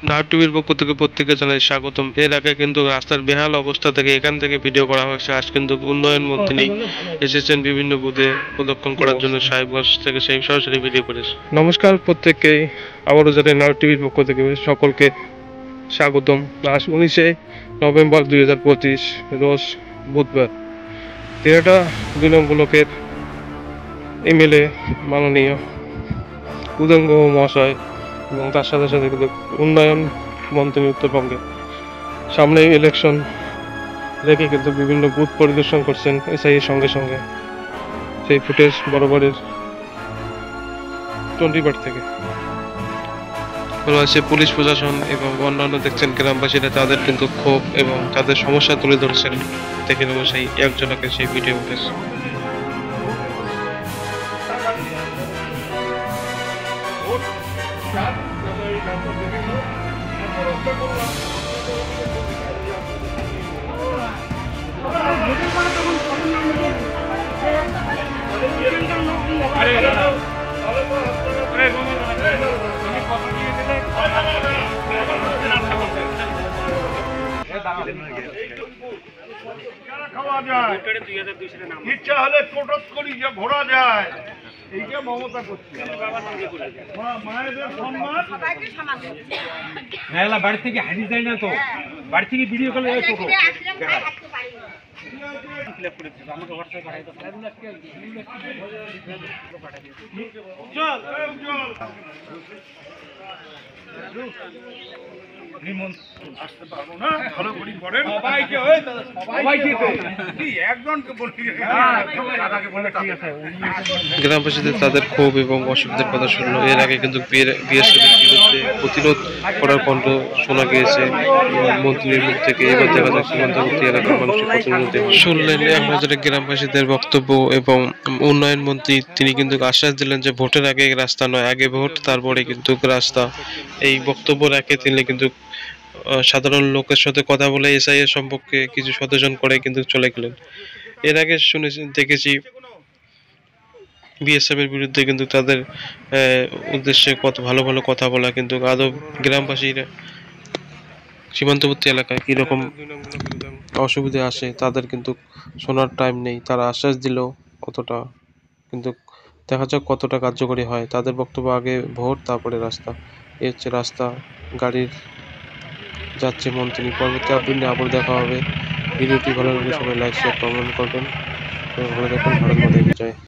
Nut টিভির পক্ষ থেকে প্রত্যেককে জানাই স্বাগতম। এর আগে কিন্তু রাস্তার বেহাল অবস্থা থেকে এখান থেকে ভিডিও করা হয়েছে। আজ কিন্তু উন্নয়ন মন্ত্রী এসেছেন বিভিন্ন বুথে প্রদক্ষিণ করার জন্য, সাহেবগঞ্জ থেকে সেই সরাসরি ভিডিও করেছে। নমস্কার প্রত্যেককেই, আবারও জানাই নাট টিভির পক্ষ থেকে সকলকে স্বাগতম। আজ 19শে নভেম্বর 2025 রোজ বুধবার। তেরোটা 2 নং ব্লকের এমএলএ মাননীয় উদঙ্গ মহাশয় এবং তার সাথে সাথে কিন্তু উন্নয়ন মন্ত্রী উত্তরবঙ্গে সামনে ইলেকশন রেখে কিন্তু বিভিন্ন বুথ পরিদর্শন করছেন এসআইয়ের সঙ্গে সঙ্গে। সেই ফুটেজ বরাবরের টন্টিপাড় থেকে রয়েছে পুলিশ প্রশাসন এবং অন্যান্য দেখছেন গ্রামবাসীরা তাদের কিন্তু ক্ষোভ এবং তাদের সমস্যা তুলে ধরছেন। দেখে নেব সেই একজনকে সেই ভিডিও ফুটেজ। ইচ্ছা হলে টোটস করি যে ঘোরা যায়, এইটা মমতা করছে। মায়েদের সম্মান বাড়ি থেকে হারিয়ে যায় না, তো বাড়ি থেকে ভিডিও করলে টোটো আসতে পারবো না, ভালো করি করেন একজনকে বলি। গ্রামবাসীদের তাদের ক্ষোভ এবং অসুবিধার কথা শুনলো। এর আগে কিন্তু বিএসএফের বিরুদ্ধে প্রতিরোধ করার কণ্ঠ শোনা গিয়েছে মন্ত্রীর মুখ থেকে। এবার দেখা যাচ্ছে সীমান্তবর্তী এলাকার মানুষের প্রতিনিধি শুনলেন এক নজরে গ্রামবাসীদের বক্তব্য এবং উন্নয়ন মন্ত্রী তিনি কিন্তু আশ্বাস দিলেন যে ভোটের আগে রাস্তা নয়, আগে ভোট তারপরে কিন্তু রাস্তা। এই বক্তব্য রাখে তিনি কিন্তু সাধারণ লোকের সাথে কথা বলে এসআইয়ের সম্পর্কে কিছু সচেতন করে কিন্তু চলে গেলেন। এর আগে দেখেছি বিএসএফ এর বিরুদ্ধে কিন্তু তাদের উদ্দেশ্যে কত ভালো ভালো কথা বলা, কিন্তু আদৌ গ্রামবাসীরা সীমান্তবর্তী এলাকায় কীরকম অসুবিধা আসে তাদের কিন্তু শোনার টাইম নেই। তারা আশ্বাস দিলেও অতটা কিন্তু দেখা যাক কতটা কার্যকরী হয়। তাদের বক্তব্য আগে ভোট তারপরে রাস্তা। এ হচ্ছে রাস্তা, গাড়ির যাচ্ছে মন্ত্রী। পরবর্তী আপডেট আবার দেখা হবে। ভিডিওটি ভালো লাগলে সবাই লাইক শেয়ার কমেন্ট করবেন। ভালো থাকুন। ভারত মাতা কি জয়।